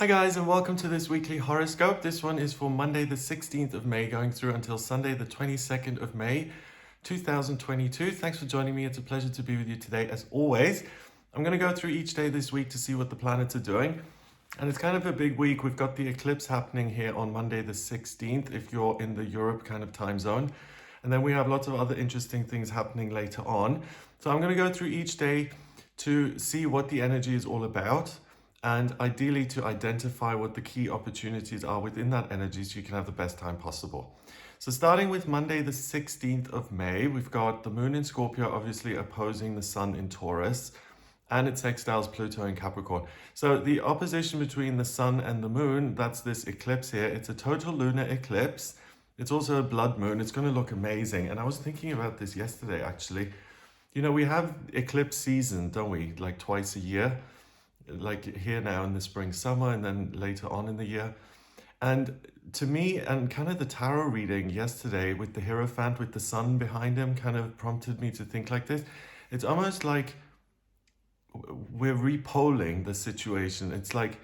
Hi guys, and welcome to this weekly horoscope. This one is for Monday the 16th of May going through until Sunday the 22nd of May 2022. Thanks for joining me. It's a pleasure to be with you today as always. I'm going to go through each day this week to see what the planets are doing. And it's kind of a big week. We've got the eclipse happening here on Monday the 16th if you're in the Europe kind of time zone. And then we have lots of other interesting things happening later on. So I'm going to go through each day to see what the energy is all about, and ideally to identify what the key opportunities are within that energy so you can have the best time possible. So starting with Monday the 16th of May, we've got the moon in Scorpio obviously opposing the sun in Taurus, and it sextiles Pluto in Capricorn. So the opposition between the sun and the moon, that's this eclipse here. It's a total lunar eclipse. It's also a blood moon. It's going to look amazing. And I was thinking about this yesterday actually. You know, we have eclipse season, don't we? Like twice a year. Like here now in the spring, summer, and then later on in the year. And to me, and kind of the tarot reading yesterday with the Hierophant with the sun behind him kind of prompted me to think like this. It's almost like we're repoling the situation. It's like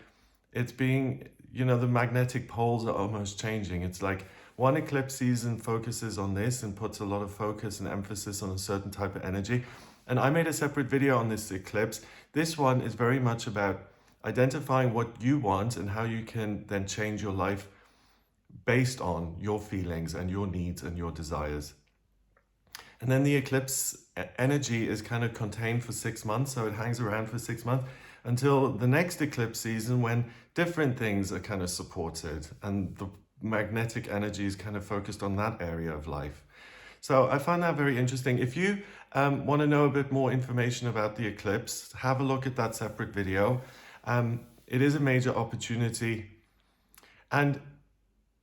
it's being, you know, the magnetic poles are almost changing. It's like one eclipse season focuses on this and puts a lot of focus and emphasis on a certain type of energy. And I made a separate video on this eclipse. This one is very much about identifying what you want and how you can then change your life based on your feelings and your needs and your desires. And then the eclipse energy is kind of contained for 6 months, so it hangs around for 6 months until the next eclipse season when different things are kind of supported and the magnetic energy is kind of focused on that area of life. So I find that very interesting. If you want to know a bit more information about the eclipse, have a look at that separate video. It is a major opportunity. And,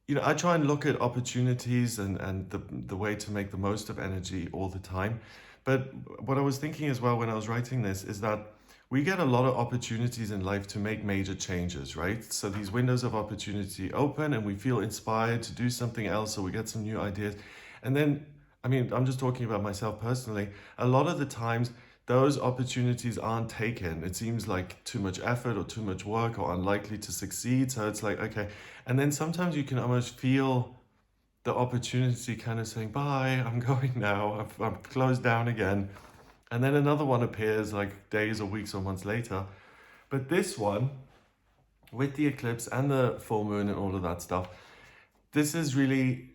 you know, I try and look at opportunities and the way to make the most of energy all the time. But what I was thinking as well when I was writing this is that we get a lot of opportunities in life to make major changes, right? So these windows of opportunity open and we feel inspired to do something else, or we get some new ideas. And then, I mean, I'm just talking about myself personally. A lot of the times, those opportunities aren't taken. It seems like too much effort or too much work or unlikely to succeed. So it's like, okay. And then sometimes you can almost feel the opportunity kind of saying, bye, I'm going now. I'm closed down again. And then another one appears like days or weeks or months later. But this one, with the eclipse and the full moon and all of that stuff, this is really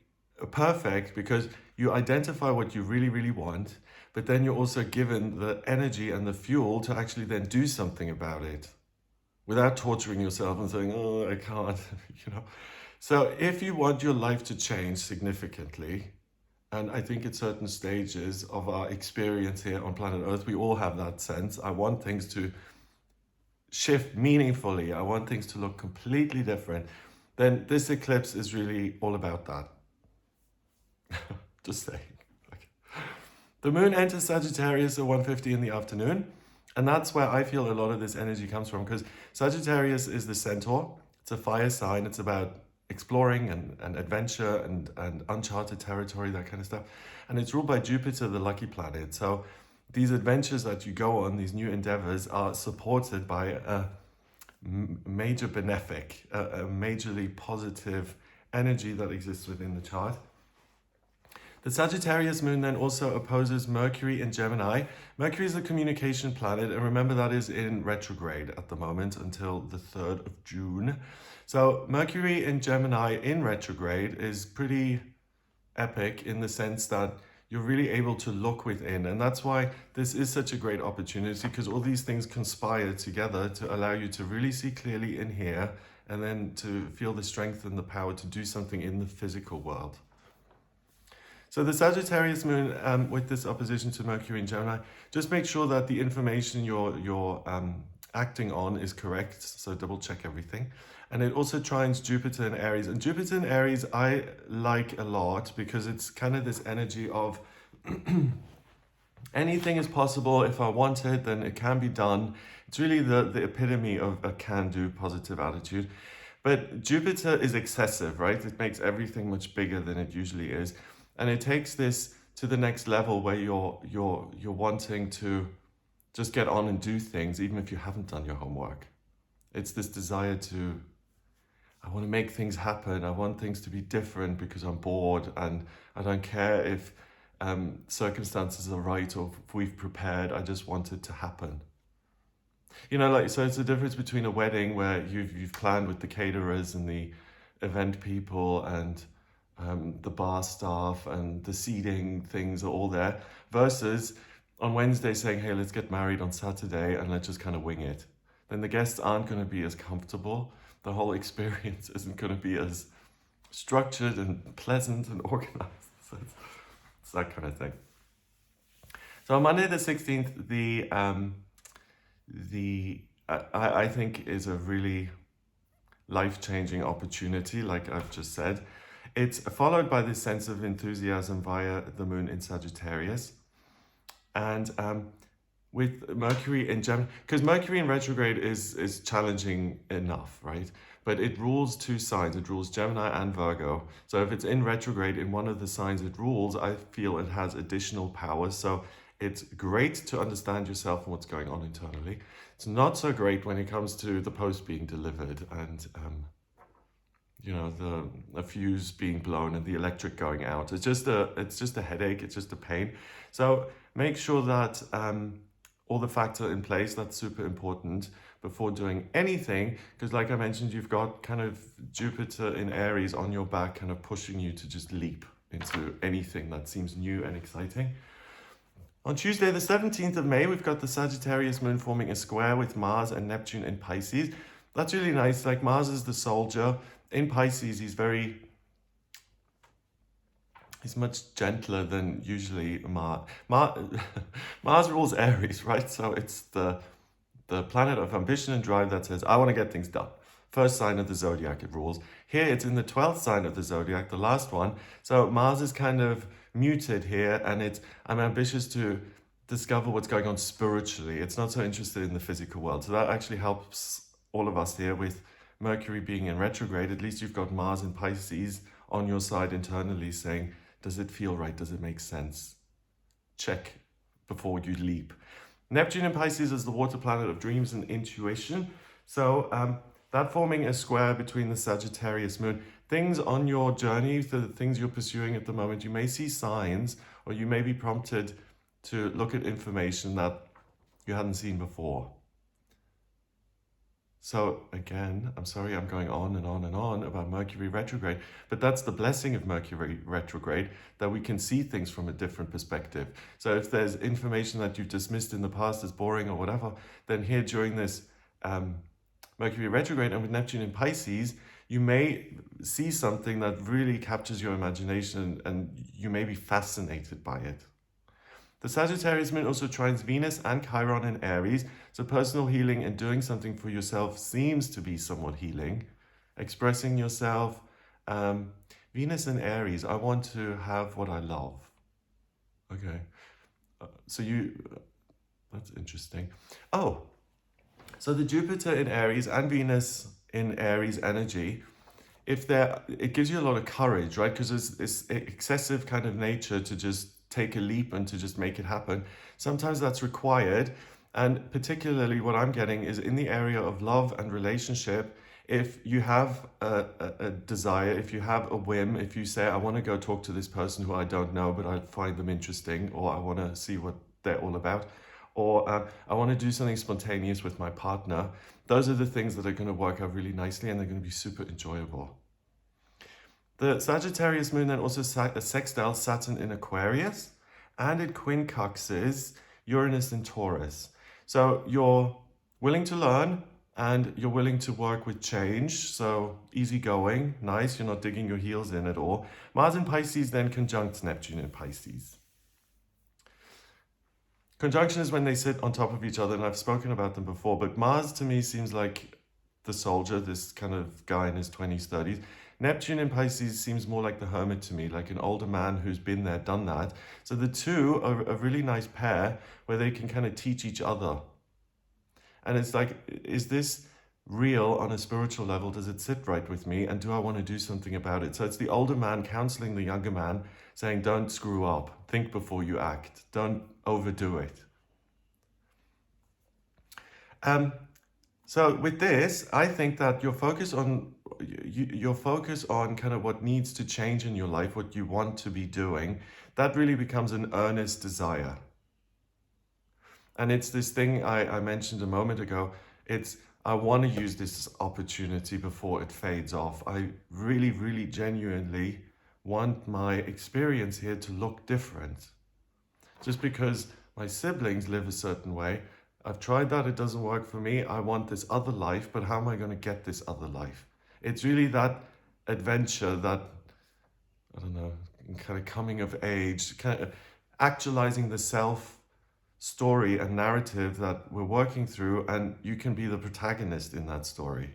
perfect because you identify what you really, really want, but then you're also given the energy and the fuel to actually then do something about it without torturing yourself and saying, oh, I can't, you know. So if you want your life to change significantly, and I think at certain stages of our experience here on planet Earth, we all have that sense. I want things to shift meaningfully. I want things to look completely different. Then this eclipse is really all about that. Just saying. Okay. The moon enters Sagittarius at 1:50 in the afternoon. And that's where I feel a lot of this energy comes from, because Sagittarius is the centaur. It's a fire sign. It's about exploring and adventure and uncharted territory, that kind of stuff. And it's ruled by Jupiter, the lucky planet. So these adventures that you go on, these new endeavors, are supported by a major benefic, a majorly positive energy that exists within the chart. The Sagittarius moon then also opposes Mercury in Gemini. Mercury is a communication planet, and remember that is in retrograde at the moment until the 3rd of June. So Mercury in Gemini in retrograde is pretty epic in the sense that you're really able to look within. And that's why this is such a great opportunity, because all these things conspire together to allow you to really see clearly in here and then to feel the strength and the power to do something in the physical world. So the Sagittarius moon with this opposition to Mercury in Gemini, just make sure that the information you're acting on is correct. So double check everything. And it also trines Jupiter in Aries. And Jupiter in Aries I like a lot because it's kind of this energy of anything is possible. If I want it, then it can be done. It's really the epitome of a can-do positive attitude. But Jupiter is excessive, right? It makes everything much bigger than it usually is. And it takes this to the next level where you're wanting to just get on and do things, even if you haven't done your homework. It's this desire to, I want to make things happen. I want things to be different because I'm bored, and I don't care if circumstances are right or if we've prepared. I just want it to happen. You know, like, so it's the difference between a wedding where you've planned with the caterers and the event people and the bar staff and the seating things are all there, versus on Wednesday saying, hey, let's get married on Saturday and let's just kind of wing it. Then the guests aren't going to be as comfortable. The whole experience isn't going to be as structured and pleasant and organized. So it's that kind of thing. So on Monday the 16th, I think is a really life-changing opportunity, like I've just said. It's followed by this sense of enthusiasm via the moon in Sagittarius. And with Mercury in Gemini, because Mercury in retrograde is challenging enough, right? But it rules two signs. It rules Gemini and Virgo. So if it's in retrograde in one of the signs it rules, I feel it has additional powers. So it's great to understand yourself and what's going on internally. It's not so great when it comes to the post being delivered and you know, a fuse being blown and the electric going out. It's just a headache. It's just a pain. So make sure that all the facts are in place. That's super important before doing anything, because like I mentioned, you've got kind of Jupiter in Aries on your back, kind of pushing you to just leap into anything that seems new and exciting. On Tuesday, the 17th of May, we've got the Sagittarius moon forming a square with Mars and Neptune in Pisces. That's really nice. Like, Mars is the soldier. In Pisces, he's much gentler than usually Mars rules Aries, right? So it's the planet of ambition and drive that says, I want to get things done. First sign of the zodiac, it rules. Here, it's in the 12th sign of the zodiac, the last one. So Mars is kind of muted here, and I'm ambitious to discover what's going on spiritually. It's not so interested in the physical world. So that actually helps all of us here with Mercury being in retrograde. At least you've got Mars in Pisces on your side internally saying, does it feel right? Does it make sense? Check before you leap. Neptune in Pisces is the water planet of dreams and intuition. So that forming a square between the Sagittarius moon. Things on your journey, the things you're pursuing at the moment, you may see signs, or you may be prompted to look at information that you hadn't seen before. So again, I'm sorry I'm going on and on and on about Mercury retrograde, but that's the blessing of Mercury retrograde, that we can see things from a different perspective. So if there's information that you've dismissed in the past as boring or whatever, then here during this Mercury retrograde and with Neptune in Pisces, you may see something that really captures your imagination and you may be fascinated by it. The Sagittarius moon also trines Venus and Chiron in Aries, so personal healing and doing something for yourself seems to be somewhat healing. Expressing yourself. Venus in Aries, I want to have what I love. Okay, that's interesting. Oh, so the Jupiter in Aries and Venus in Aries energy, it gives you a lot of courage, right? Because there's this excessive kind of nature to just take a leap and to just make it happen. Sometimes that's required. And particularly what I'm getting is in the area of love and relationship, if you have a desire, if you have a whim, if you say, I want to go talk to this person who I don't know, but I find them interesting, or I want to see what they're all about, or I want to do something spontaneous with my partner, those are the things that are going to work out really nicely and they're going to be super enjoyable. The Sagittarius moon then also sextiles Saturn in Aquarius, and it quincunxes Uranus in Taurus. So you're willing to learn and you're willing to work with change. So easygoing, nice, you're not digging your heels in at all. Mars in Pisces then conjuncts Neptune in Pisces. Conjunction is when they sit on top of each other, and I've spoken about them before, but Mars to me seems like the soldier, this kind of guy in his 20s, 30s. Neptune in Pisces seems more like the hermit to me, like an older man who's been there, done that. So the two are a really nice pair where they can kind of teach each other. And it's like, is this real on a spiritual level? Does it sit right with me? And do I want to do something about it? So it's the older man counseling the younger man, saying, don't screw up. Think before you act. Don't overdo it. So with this, I think that your focus on kind of what needs to change in your life, what you want to be doing, that really becomes an earnest desire. And it's this thing I mentioned a moment ago. It's I want to use this opportunity before it fades off. I really, really genuinely want my experience here to look different. Just because my siblings live a certain way, I've tried that, it doesn't work for me. I want this other life, but how am I going to get this other life? It's really that adventure, that, I don't know, kind of coming of age, kind of actualizing the self story and narrative that we're working through, and you can be the protagonist in that story.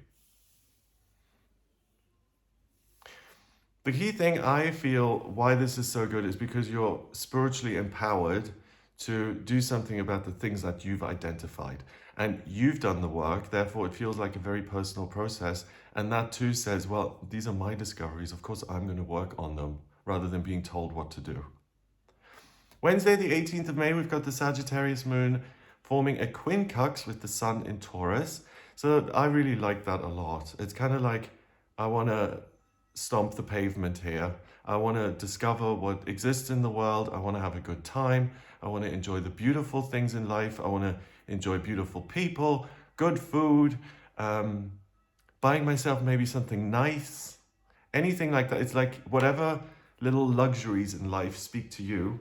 The key thing I feel why this is so good is because you're spiritually empowered to do something about the things that you've identified. And you've done the work, therefore it feels like a very personal process. And that too says, well, these are my discoveries. Of course, I'm going to work on them rather than being told what to do. Wednesday, the 18th of May, we've got the Sagittarius moon forming a quincunx with the sun in Taurus. So I really like that a lot. It's kind of like, I want to stomp the pavement here. I want to discover what exists in the world. I want to have a good time. I want to enjoy the beautiful things in life. I want to enjoy beautiful people, good food, buying myself maybe something nice, anything like that. It's like whatever little luxuries in life speak to you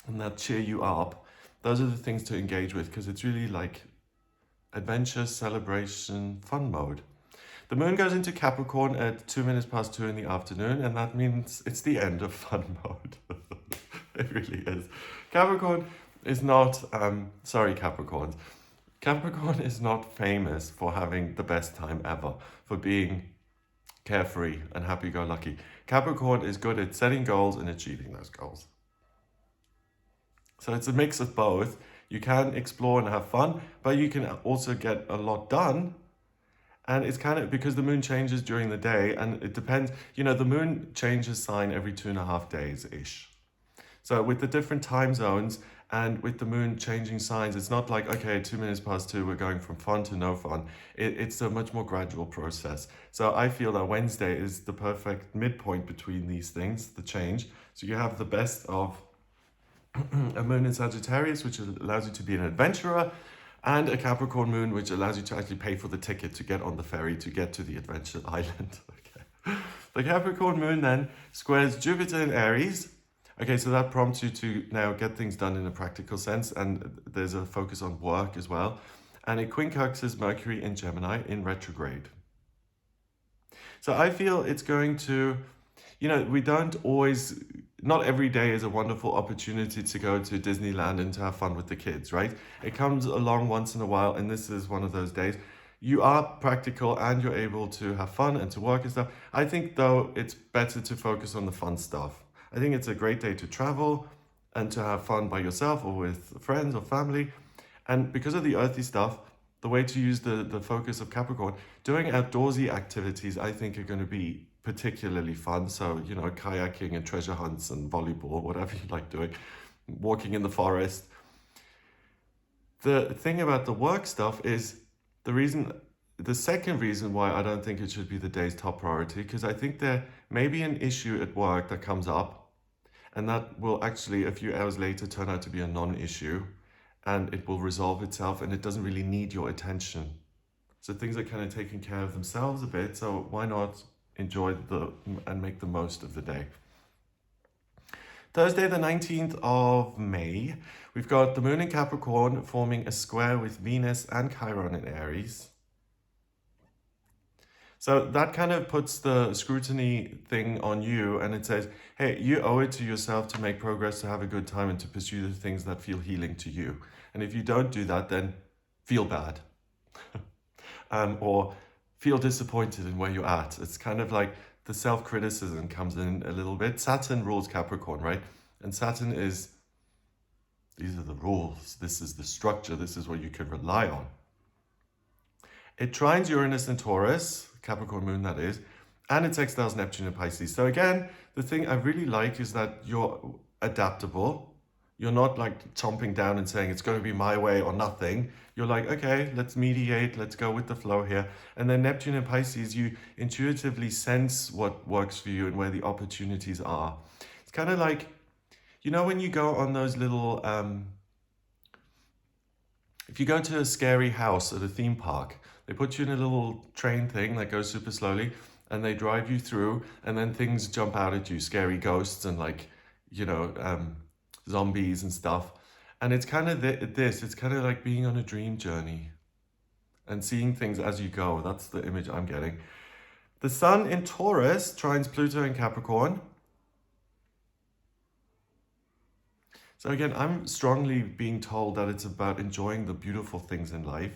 and that cheer you up. Those are the things to engage with, because it's really like adventure, celebration, fun mode. The moon goes into Capricorn at 2 minutes past 2 in the afternoon, and that means it's the end of fun mode. It really is. Capricorn is not, sorry Capricorns, Capricorn is not famous for having the best time ever, for being carefree and happy-go-lucky. Capricorn is good at setting goals and achieving those goals. So it's a mix of both. You can explore and have fun, but you can also get a lot done. And it's kind of because the moon changes during the day, and it depends, the moon changes sign every 2.5 days-ish. So with the different time zones and with the moon changing signs, it's not like, okay, 2 minutes past 2, we're going from fun to no fun. It's a much more gradual process. So I feel that Wednesday is the perfect midpoint between these things, the change. So you have the best of a moon in Sagittarius, which allows you to be an adventurer, and a Capricorn moon, which allows you to actually pay for the ticket to get on the ferry to get to the adventure island. Okay. The Capricorn moon then squares Jupiter in Aries. Okay, so that prompts you to now get things done in a practical sense, and there's a focus on work as well. And it quincunxes Mercury in Gemini in retrograde. So I feel it's going to, we don't always, not every day is a wonderful opportunity to go to Disneyland and to have fun with the kids, right? It comes along once in a while, and this is one of those days. You are practical and you're able to have fun and to work and stuff. I think, though, it's better to focus on the fun stuff. I think it's a great day to travel and to have fun by yourself or with friends or family. And because of the earthy stuff, the way to use the focus of Capricorn, doing outdoorsy activities, I think, are going to be particularly fun. So, kayaking and treasure hunts and volleyball, whatever you like doing, walking in the forest. The thing about the work stuff is the second reason why I don't think it should be the day's top priority, because I think there may be an issue at work that comes up, and that will actually, a few hours later, turn out to be a non-issue, and it will resolve itself, and it doesn't really need your attention. So things are kind of taking care of themselves a bit, so why not enjoy and make the most of the day. Thursday, the 19th of May, we've got the moon in Capricorn forming a square with Venus and Chiron in Aries. So that kind of puts the scrutiny thing on you, and it says, hey, you owe it to yourself to make progress, to have a good time, and to pursue the things that feel healing to you. And if you don't do that, then feel bad. Or feel disappointed in where you're at. It's kind of like the self-criticism comes in a little bit. Saturn rules Capricorn, right? And Saturn is, these are the rules. This is the structure. This is what you can rely on. It trines Uranus in Taurus, Capricorn moon that is, and it sextiles Neptune in Pisces. So again, the thing I really like is that you're adaptable. You're not like chomping down and saying it's going to be my way or nothing. You're like, okay, let's mediate, let's go with the flow here. And then Neptune and Pisces, you intuitively sense what works for you and where the opportunities are. It's kind of like, when you go on those little, if you go to a scary house at a theme park, they put you in a little train thing that goes super slowly and they drive you through, and then things jump out at you, scary ghosts and like, zombies and stuff. And it's kind of it's kind of like being on a dream journey and seeing things as you go. That's the image I'm getting. The Sun in Taurus trines Pluto in Capricorn. So again, I'm strongly being told that it's about enjoying the beautiful things in life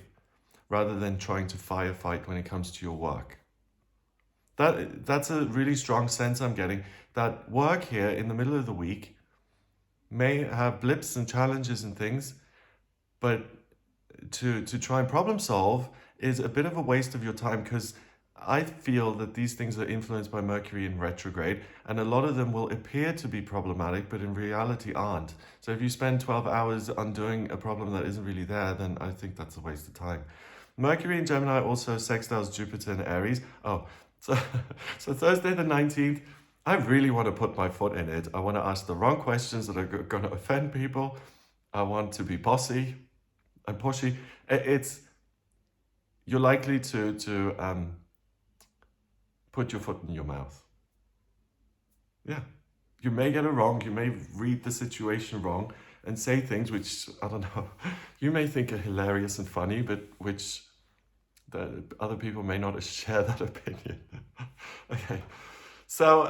rather than trying to firefight when it comes to your work. That's a really strong sense I'm getting, that work here in the middle of the week may have blips and challenges and things, but to try and problem solve is a bit of a waste of your time, because I feel that these things are influenced by Mercury in retrograde, and a lot of them will appear to be problematic, but in reality aren't. So if you spend 12 hours undoing a problem that isn't really there, then I think that's a waste of time. Mercury in Gemini also sextiles Jupiter in Aries. So Thursday the 19th, I really want to put my foot in it. I want to ask the wrong questions that are going to offend people. I want to be bossy and pushy. You're likely to put your foot in your mouth. Yeah. You may get it wrong. You may read the situation wrong and say things which, I don't know, you may think are hilarious and funny, but which the other people may not share that opinion. Okay. So,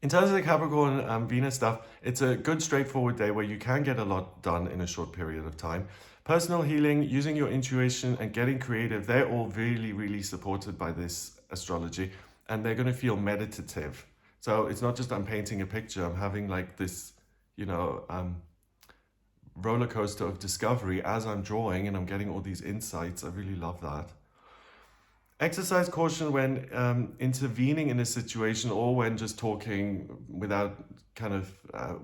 in terms of the Capricorn Venus stuff, it's a good straightforward day where you can get a lot done in a short period of time. Personal healing, using your intuition and getting creative, they're all really, really supported by this astrology, and they're going to feel meditative. So it's not just I'm painting a picture, I'm having like this, roller coaster of discovery as I'm drawing, and I'm getting all these insights. I really love that. Exercise caution when intervening in a situation, or when just talking without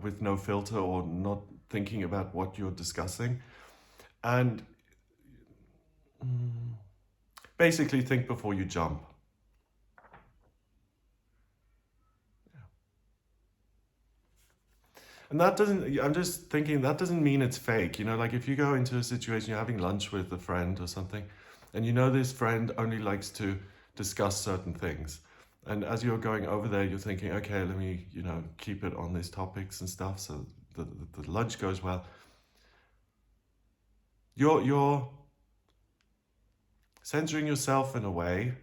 with no filter or not thinking about what you're discussing. And basically think before you jump. And I'm just thinking, that doesn't mean it's fake. Like if you go into a situation, you're having lunch with a friend or something, and this friend only likes to discuss certain things. And as you're going over there, you're thinking, okay, let me, keep it on these topics and stuff so the lunch goes well. You're censoring yourself in a way,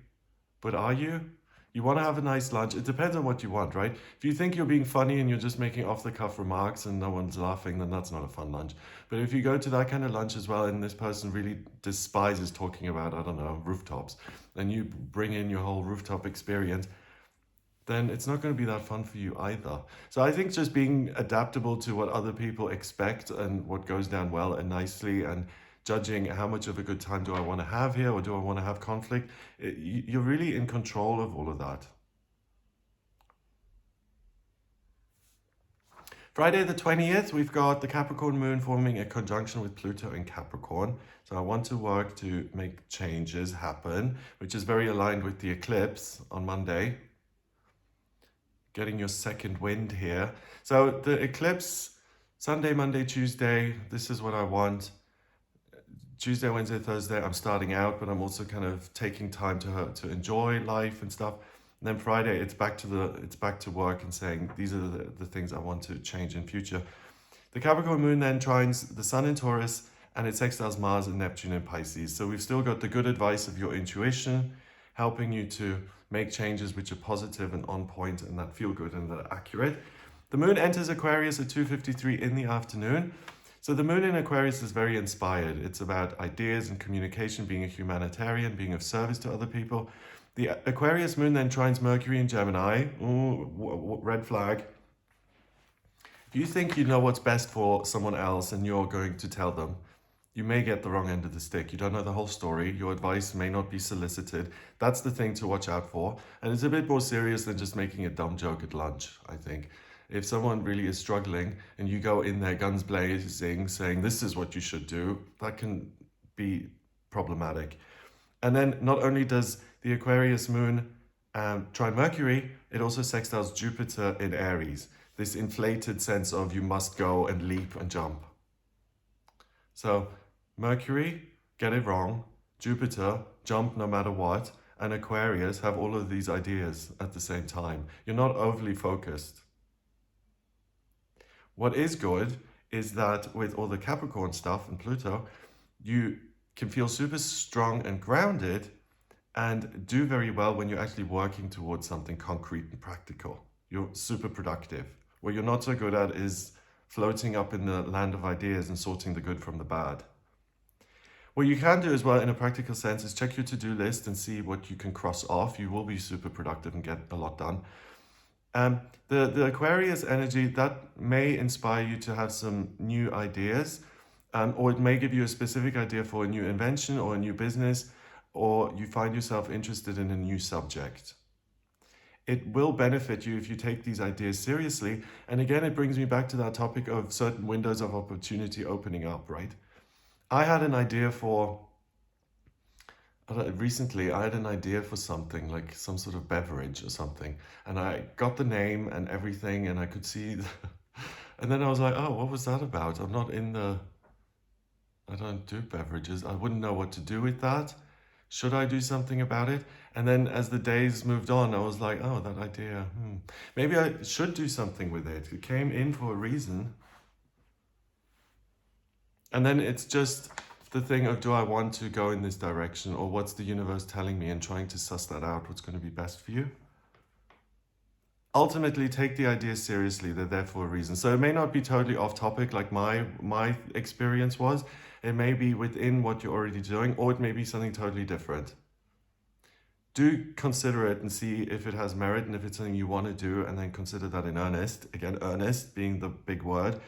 but are you? You want to have a nice lunch. It depends on what you want, right? If you think you're being funny and you're just making off-the-cuff remarks and no one's laughing, then that's not a fun lunch. But if you go to that kind of lunch as well, and this person really despises talking about, I don't know, rooftops, and you bring in your whole rooftop experience, then it's not going to be that fun for you either. So I think just being adaptable to what other people expect and what goes down well and nicely, and judging how much of a good time do I want to have here, or do I want to have conflict, you're really in control of all of that. Friday the 20th, we've got the Capricorn moon forming a conjunction with Pluto in Capricorn. So I want to work to make changes happen, which is very aligned with the eclipse on Monday. Getting your second wind here. So the eclipse, Sunday, Monday, Tuesday, this is what I want. Tuesday, Wednesday, Thursday, I'm starting out, but I'm also kind of taking time to enjoy life and stuff. And then Friday, it's back to work and saying, these are the things I want to change in future. The Capricorn moon then trines the Sun in Taurus, and it sextiles Mars and Neptune in Pisces. So we've still got the good advice of your intuition, helping you to make changes which are positive and on point and that feel good and that are accurate. The moon enters Aquarius at 2:53 in the afternoon. So the moon in Aquarius is very inspired. It's about ideas and communication, being a humanitarian, being of service to other people. The Aquarius moon then trines Mercury in Gemini. Ooh, red flag. If you think you know what's best for someone else and you're going to tell them, you may get the wrong end of the stick. You don't know the whole story. Your advice may not be solicited. That's the thing to watch out for. And it's a bit more serious than just making a dumb joke at lunch, I think. If someone really is struggling and you go in there guns blazing saying this is what you should do, that can be problematic. And then not only does the Aquarius moon trine Mercury, it also sextiles Jupiter in Aries. This inflated sense of you must go and leap and jump. So Mercury, get it wrong. Jupiter, jump no matter what. And Aquarius have all of these ideas at the same time. You're not overly focused. What is good is that with all the Capricorn stuff and Pluto, you can feel super strong and grounded and do very well when you're actually working towards something concrete and practical. You're super productive. What you're not so good at is floating up in the land of ideas and sorting the good from the bad. What you can do as well in a practical sense is check your to-do list and see what you can cross off. You will be super productive and get a lot done. The Aquarius energy, that may inspire you to have some new ideas, or it may give you a specific idea for a new invention or a new business, or you find yourself interested in a new subject. It will benefit you if you take these ideas seriously. And again, it brings me back to that topic of certain windows of opportunity opening up, right? I had an idea for, recently, I had an idea for something, like some sort of beverage or something. And I got the name and everything, and I could see, and then I was like, oh, what was that about? I don't do beverages. I wouldn't know what to do with that. Should I do something about it? And then as the days moved on, I was like, oh, that idea, maybe I should do something with it. It came in for a reason. And then it's just the thing of, do I want to go in this direction, or what's the universe telling me, and trying to suss that out, what's going to be best for you. Ultimately, take the ideas seriously. They're there for a reason. So it may not be totally off topic like my experience was. It may be within what you're already doing, or it may be something totally different. Do consider it and see if it has merit and if it's something you want to do, and then consider that in earnest. Again, earnest being the big word.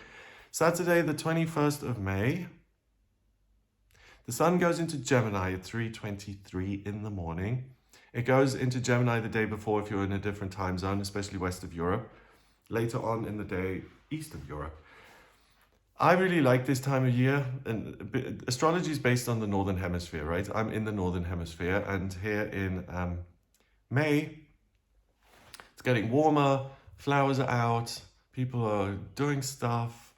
Saturday, the 21st of May, the sun goes into Gemini at 3:23 in the morning. It goes into Gemini the day before if you're in a different time zone, especially west of Europe. Later on in the day, east of Europe. I really like this time of year, and astrology is based on the Northern Hemisphere, right? I'm in the Northern Hemisphere, and here in May, it's getting warmer, flowers are out, people are doing stuff,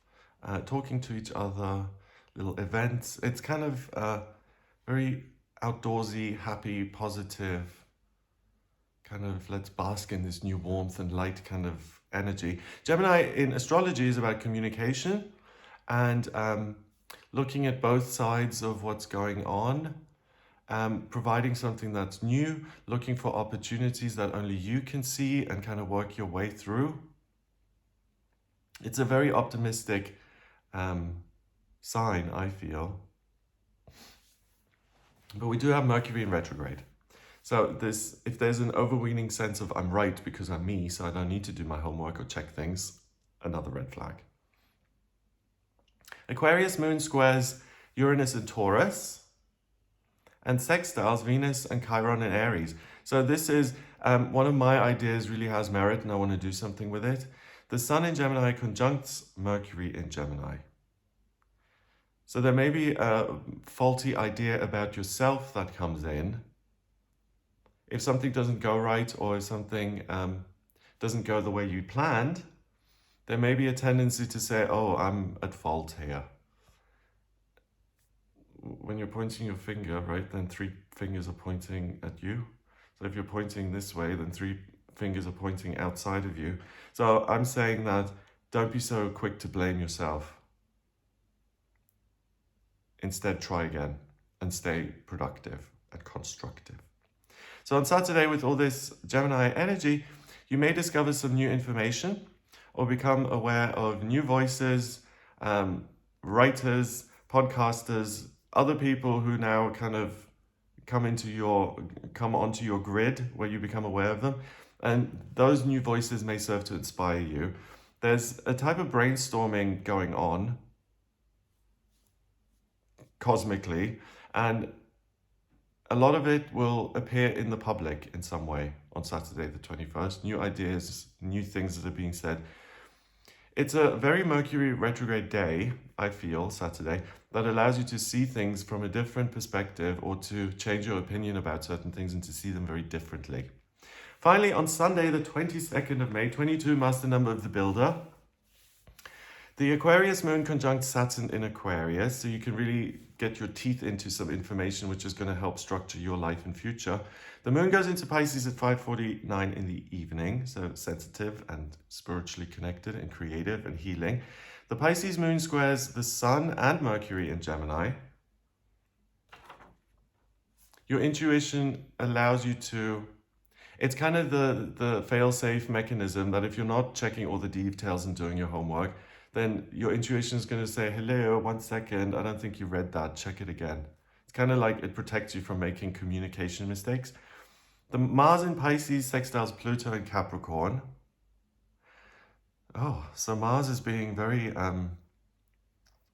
talking to each other, little events. It's kind of very outdoorsy, happy, positive, kind of let's bask in this new warmth and light kind of energy. Gemini in astrology is about communication and looking at both sides of what's going on, providing something that's new, looking for opportunities that only you can see and kind of work your way through. It's a very optimistic sign, I feel. But we do have Mercury in retrograde. So if there's an overweening sense of I'm right because I'm me, so I don't need to do my homework or check things, another red flag. Aquarius moon squares Uranus and Taurus, and sextiles Venus and Chiron in Aries. So this is one of my ideas, really has merit, and I want to do something with it. The sun in Gemini conjuncts Mercury in Gemini. So there may be a faulty idea about yourself that comes in. If something doesn't go right, or if something doesn't go the way you planned, there may be a tendency to say, oh, I'm at fault here. When you're pointing your finger, right, then 3 fingers are pointing at you. So if you're pointing this way, then 3 fingers are pointing outside of you. So I'm saying that don't be so quick to blame yourself. Instead, try again and stay productive and constructive. So on Saturday, with all this Gemini energy, you may discover some new information or become aware of new voices, writers, podcasters, other people who now kind of come onto your grid where you become aware of them. And those new voices may serve to inspire you. There's a type of brainstorming going on cosmically, and a lot of it will appear in the public in some way on Saturday the 21st. New ideas, new things that are being said. It's a very Mercury retrograde day, I feel, Saturday, that allows you to see things from a different perspective or to change your opinion about certain things and to see them very differently. Finally, on Sunday, the 22nd of May, 22 master number of the builder, the Aquarius moon conjunct Saturn in Aquarius, so you can really get your teeth into some information which is going to help structure your life and future. The moon goes into Pisces at 5:49 in the evening, so sensitive and spiritually connected and creative and healing. The Pisces moon squares the Sun and Mercury in Gemini. Your intuition allows you to... It's kind of the fail-safe mechanism that if you're not checking all the details and doing your homework, then your intuition is going to say, hello, 1 second, I don't think you read that, check it again. It's kind of like it protects you from making communication mistakes. The Mars in Pisces sextiles Pluto in Capricorn. Oh, so Mars is being very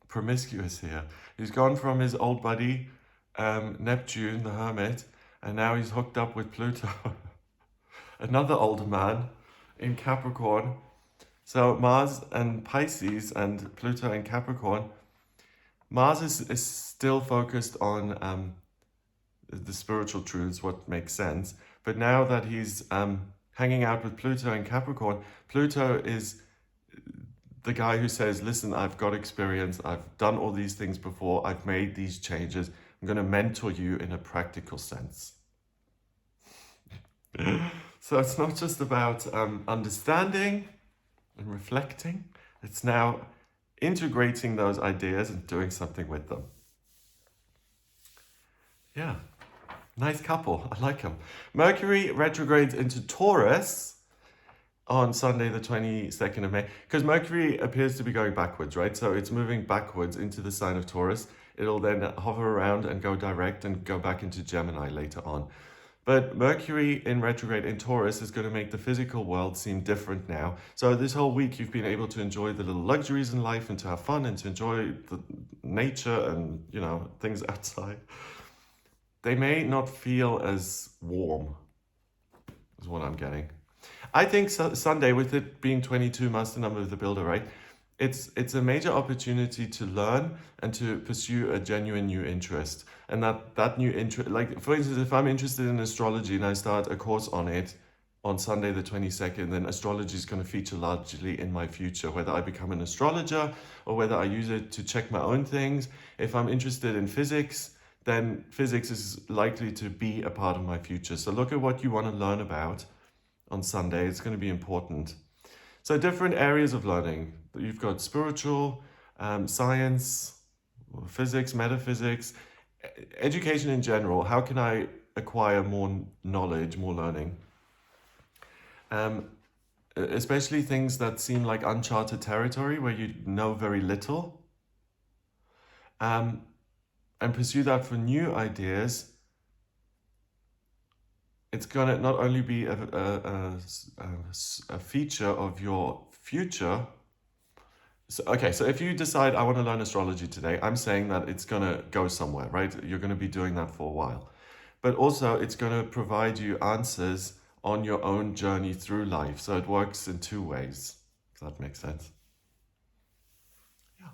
promiscuous here. He's gone from his old buddy, Neptune, the hermit, and now he's hooked up with Pluto. Another older man in Capricorn. So Mars and Pisces and Pluto in Capricorn. Mars is still focused on the spiritual truths, what makes sense. But now that he's hanging out with Pluto in Capricorn, Pluto is the guy who says, listen, I've got experience. I've done all these things before. I've made these changes. I'm going to mentor you in a practical sense. So it's not just about understanding and reflecting. It's now integrating those ideas and doing something with them. Yeah, nice couple. I like them. Mercury retrogrades into Taurus on Sunday, the 22nd of May, because Mercury appears to be going backwards, right? So it's moving backwards into the sign of Taurus. It'll then hover around and go direct and go back into Gemini later on. But Mercury in retrograde in Taurus is going to make the physical world seem different now. So this whole week you've been able to enjoy the little luxuries in life and to have fun and to enjoy the nature and, you know, things outside. They may not feel as warm, is what I'm getting. I think Sunday, with it being 22 master number of the builder, right? It's a major opportunity to learn and to pursue a genuine new interest. And that new interest, like for instance, if I'm interested in astrology and I start a course on it on Sunday the 22nd, then astrology is going to feature largely in my future, whether I become an astrologer or whether I use it to check my own things. If I'm interested in physics, then physics is likely to be a part of my future. So look at what you want to learn about on Sunday. It's going to be important. So different areas of learning. You've got spiritual, science, physics, metaphysics, education in general. How can I acquire more knowledge, more learning? Especially things that seem like uncharted territory where you know very little. And pursue that for new ideas. It's going to not only be a feature of your future. So if you decide I want to learn astrology today, I'm saying that it's going to go somewhere, right? You're going to be doing that for a while. But also it's going to provide you answers on your own journey through life. So it works in two ways. Does that make sense? Yeah.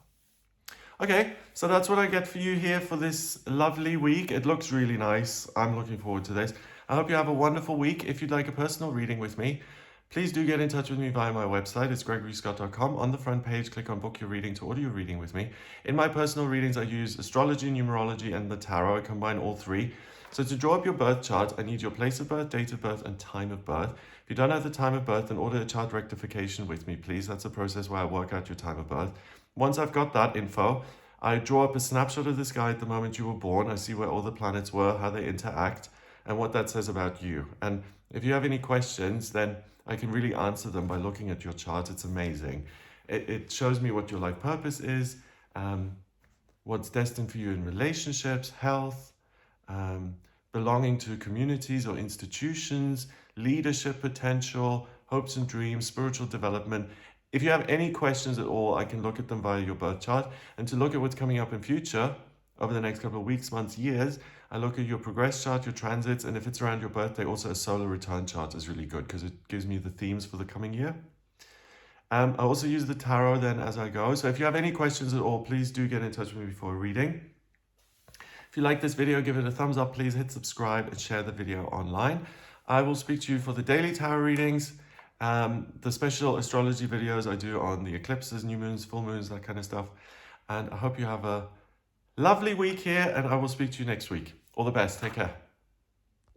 Okay, so that's what I get for you here for this lovely week. It looks really nice. I'm looking forward to this. I hope you have a wonderful week. If you'd like a personal reading with me, please do get in touch with me via my website. It's gregoryscott.com. On the front page, click on Book Your Reading to order your reading with me. In my personal readings, I use astrology, numerology, and the tarot. I combine all three. So to draw up your birth chart, I need your place of birth, date of birth, and time of birth. If you don't have the time of birth, then order a chart rectification with me, please. That's a process where I work out your time of birth. Once I've got that info, I draw up a snapshot of the sky at the moment you were born. I see where all the planets were, how they interact, and what that says about you. And if you have any questions, then I can really answer them by looking at your chart. It's amazing. It shows me what your life purpose is, what's destined for you in relationships, health, belonging to communities or institutions, leadership potential, hopes and dreams, spiritual development. If you have any questions at all, I can look at them via your birth chart. And to look at what's coming up in future, over the next couple of weeks, months, years, I look at your progress chart, your transits, and if it's around your birthday, also a solar return chart is really good because it gives me the themes for the coming year. I also use the tarot then as I go. So if you have any questions at all, please do get in touch with me before a reading. If you like this video, give it a thumbs up, please hit subscribe and share the video online. I will speak to you for the daily tarot readings, the special astrology videos I do on the eclipses, new moons, full moons, that kind of stuff. And I hope you have a lovely week here, and I will speak to you next week. All the best. Take care.